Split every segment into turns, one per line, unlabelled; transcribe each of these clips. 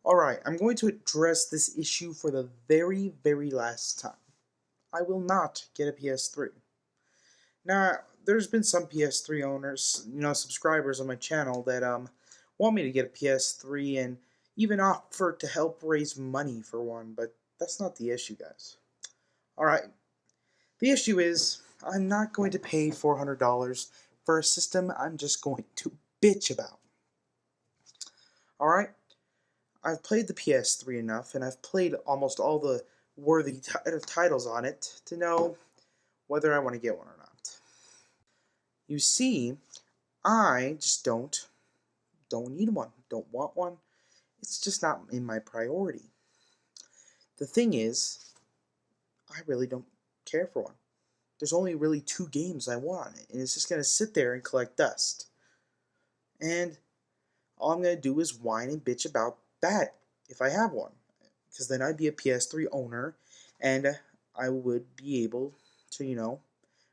Alright, I'm going to address this issue for the very, very last time. I will not get a PS3. Now, there's been some PS3 owners, subscribers on my channel that want me to get a PS3 and even offer to help raise money for one, but that's not the issue, guys. Alright, the issue is I'm not going to pay $400 for a system I'm just going to bitch about. Alright? I've played the PS3 enough, and I've played almost all the worthy titles on it to know whether I want to get one or not. You see, I just don't need one, don't want one. It's just not in my priority. The thing is, I really don't care for one. There's only really 2 games I want on it, and it's just going to sit there and collect dust. And all I'm going to do is whine and bitch about that if I have one. Because then I'd be a PS3 owner, and I would be able to,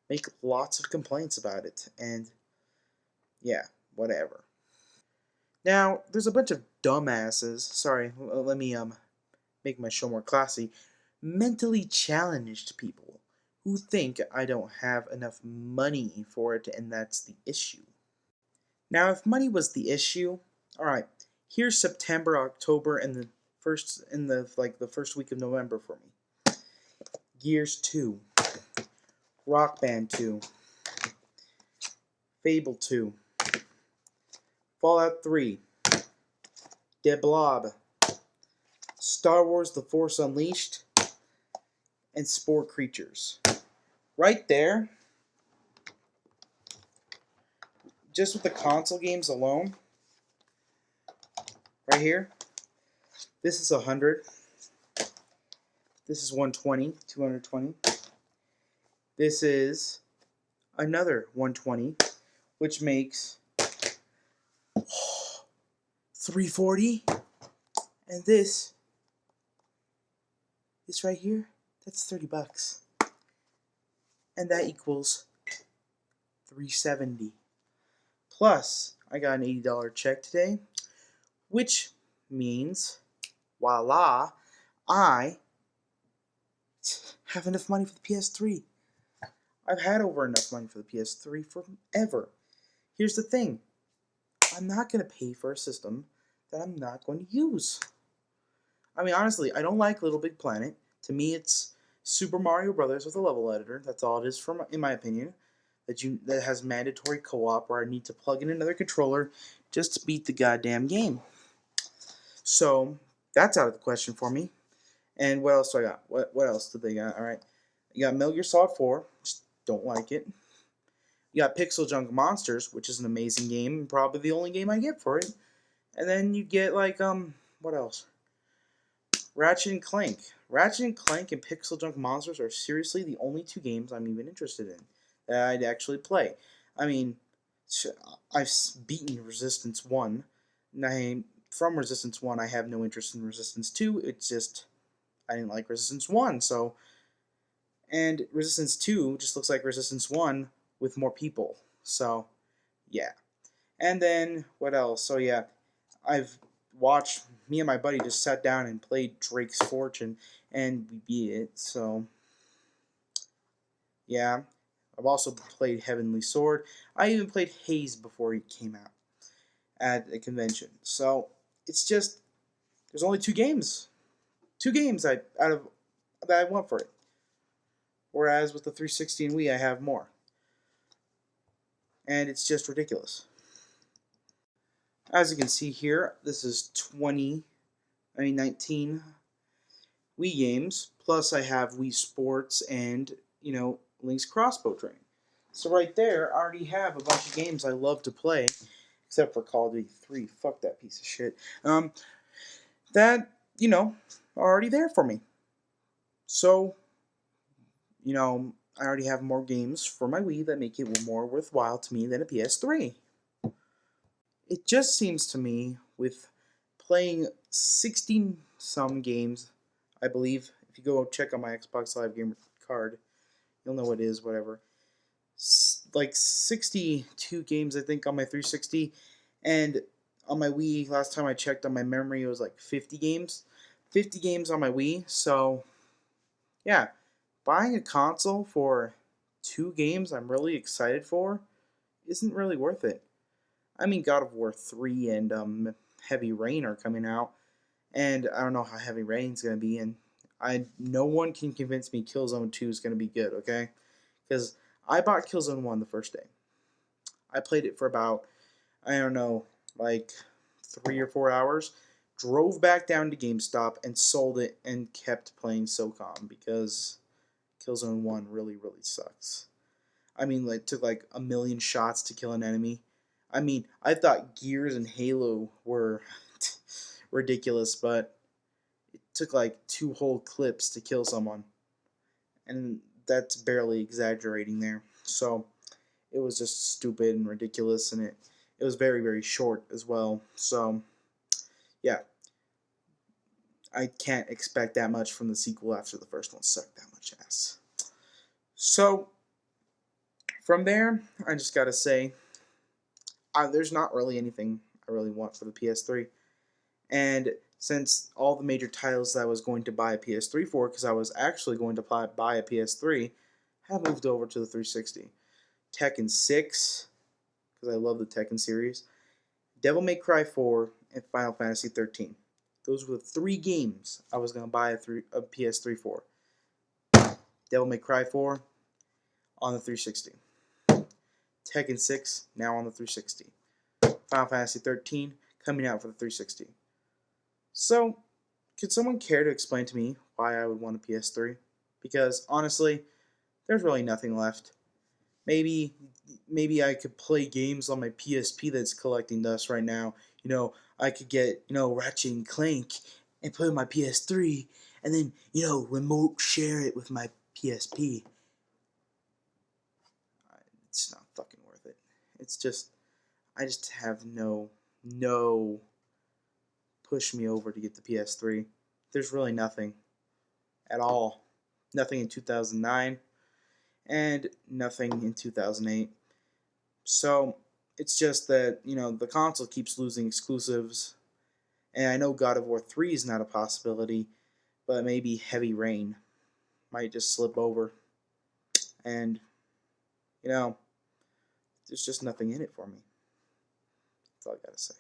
make lots of complaints about it. And yeah, whatever. Now, there's a bunch of dumbasses. Sorry, let me make my show more classy. Mentally challenged people who think I don't have enough money for it, and that's the issue. Now, if money was the issue, all right. Here's September, October, and the first week of November for me. Gears 2, Rock Band 2, Fable 2, Fallout 3, Dead Blob, Star Wars The Force Unleashed, and Spore Creatures. Right there, just with the console games alone, right here, this is 100. This is 120, 220. This is another 120, which makes 340. And this right here, that's $30. And that equals 370. Plus, I got an $80 check today, which means, voila, I have enough money for the PS3. I've had over enough money for the PS3 forever. Here's the thing. I'm not going to pay for a system that I'm not going to use. I mean, honestly, I don't like Little Big Planet. To me, it's Super Mario Brothers with a level editor. That's all it is, in my opinion. That has mandatory co-op where I need to plug in another controller just to beat the goddamn game. So that's out of the question for me. And what else do I got? What else do they got? All right, you got Metal Gear Solid 4. Just don't like it. You got Pixel Junk Monsters, which is an amazing game, and probably the only game I get for it. And then you get what else? Ratchet and Clank. Ratchet and Clank and Pixel Junk Monsters are seriously the only 2 games I'm even interested in that I'd actually play. I mean, I've beaten Resistance 1. From Resistance 1, I have no interest in Resistance 2. It's just, I didn't like Resistance 1, so... And Resistance 2 just looks like Resistance 1 with more people. So, yeah. And then, what else? So, yeah, I've watched... Me and my buddy just sat down and played Drake's Fortune, and we beat it, so... Yeah. I've also played Heavenly Sword. I even played Haze before it came out at a convention. So, it's just... There's only 2 games. 2 games that I want for it. Whereas with the 360 and Wii, I have more. And it's just ridiculous. As you can see here, this is 19 Wii games. Plus I have Wii Sports and, Link's Crossbow Train. So right there, I already have a bunch of games I love to play. Except for Call of Duty 3. Fuck that piece of shit. That, are already there for me. So... I already have more games for my Wii that make it more worthwhile to me than a PS3. It just seems to me, with playing 60-some games, I believe, if you go check on my Xbox Live Gamer card, you'll know what it is, whatever. Like 62 games, I think, on my 360, and on my Wii, last time I checked on my memory, it was like 50 games. 50 games on my Wii. So, yeah, buying a console for 2 games I'm really excited for isn't really worth it. I mean, God of War 3 and Heavy Rain are coming out, and I don't know how Heavy Rain's going to be, and no one can convince me Killzone 2 is going to be good, okay? Because I bought Killzone 1 the first day. I played it for about, I don't know, like 3 or 4 hours. Drove back down to GameStop and sold it and kept playing SOCOM because Killzone 1 really, really sucks. I mean, like, took like a million shots to kill an enemy. I mean, I thought Gears and Halo were ridiculous, but it took like 2 whole clips to kill someone. And that's barely exaggerating there. So it was just stupid and ridiculous, and it was very, very short as well. So yeah, I can't expect that much from the sequel after the first one sucked that much ass. So from there, I just gotta say, there's not really anything I really want for the PS3. And since all the major titles that I was going to buy a PS3 for, because I was actually going to buy a PS3, have moved over to the 360. Tekken 6, because I love the Tekken series. Devil May Cry 4, and Final Fantasy 13. Those were the 3 games I was going to buy a PS3 for. Devil May Cry 4 on the 360. Tekken 6 now on the 360. Final Fantasy 13 coming out for the 360. So, could someone care to explain to me why I would want a PS3? Because honestly, there's really nothing left. Maybe I could play games on my PSP that's collecting dust right now. I could get, Ratchet and Clank and put it on my PS3 and then, remote share it with my PSP. It's not fucking worth it. It's just I just have no push me over to get the PS3. There's really nothing at all. Nothing in 2009 and nothing in 2008. So it's just that, the console keeps losing exclusives. And I know God of War 3 is not a possibility, but maybe Heavy Rain might just slip over. And, there's just nothing in it for me. That's all I gotta say.